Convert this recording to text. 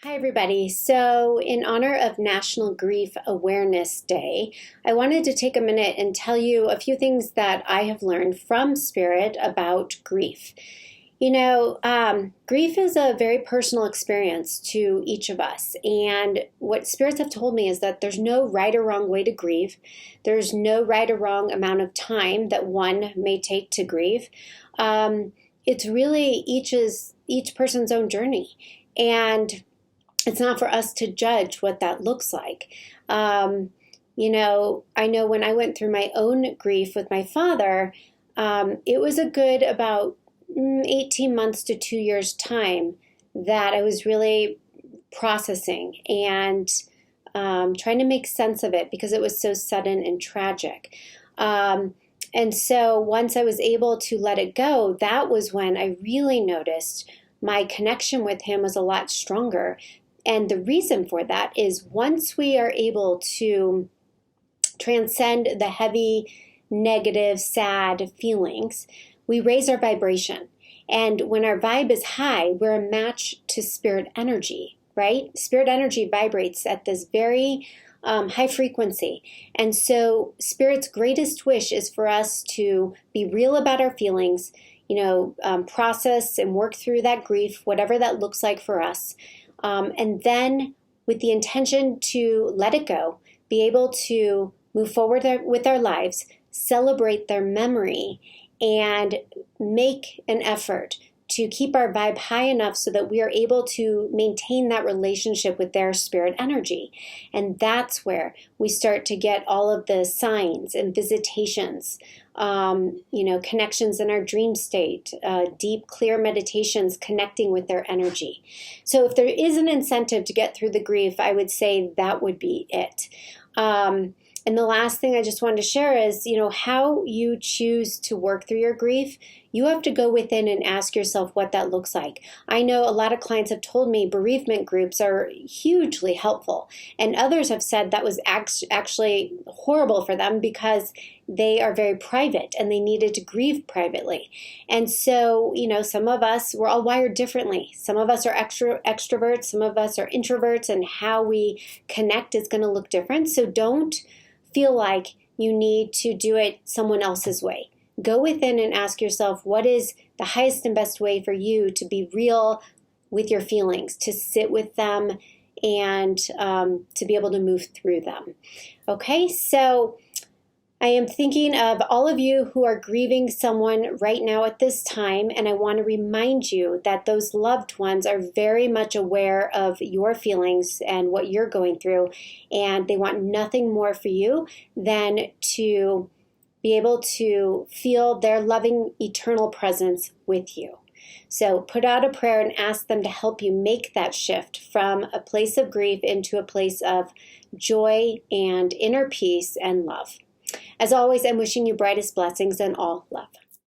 Hi, everybody. So, in honor of National Grief Awareness Day, I wanted to take a minute and tell you a few things that I have learned from Spirit about grief. Grief is a very personal experience to each of us. And what spirits have told me is that there's no right or wrong way to grieve. There's no right or wrong amount of time that one may take to grieve. It's really each person's own journey. And it's not for us to judge what that looks like. I know when I went through my own grief with my father, it was a good about 18 months to 2 years time that I was really processing and trying to make sense of it because it was so sudden and tragic. And so once I was able to let it go, that was when I really noticed my connection with him was a lot stronger. And the reason for that is once we are able to transcend the heavy, negative, sad feelings, we raise our vibration. And when our vibe is high, we're a match to spirit energy, right? Spirit energy vibrates at this very high frequency. And so spirit's greatest wish is for us to be real about our feelings, process and work through that grief, whatever that looks like for us. And then with the intention to let it go, be able to move forward with our lives, celebrate their memory, and make an effort to keep our vibe high enough so that we are able to maintain that relationship with their spirit energy. And that's where we start to get all of the signs and visitations, connections in our dream state, deep, clear meditations connecting with their energy. So if there is an incentive to get through the grief, I would say that would be it. And the last thing I just wanted to share is, how you choose to work through your grief. You have to go within and ask yourself what that looks like. I know a lot of clients have told me bereavement groups are hugely helpful. And others have said that was actually horrible for them because they are very private and they needed to grieve privately. And so, some of us, we're all wired differently. Some of us are extroverts, some of us are introverts, and how we connect is going to look different. So don't feel like you need to do it someone else's way. Go within and ask yourself, what is the highest and best way for you to be real with your feelings, to sit with them, and to be able to move through them. Okay, so I am thinking of all of you who are grieving someone right now at this time, and I want to remind you that those loved ones are very much aware of your feelings and what you're going through, and they want nothing more for you than to be able to feel their loving eternal presence with you. So put out a prayer and ask them to help you make that shift from a place of grief into a place of joy and inner peace and love. As always, I'm wishing you brightest blessings and all love.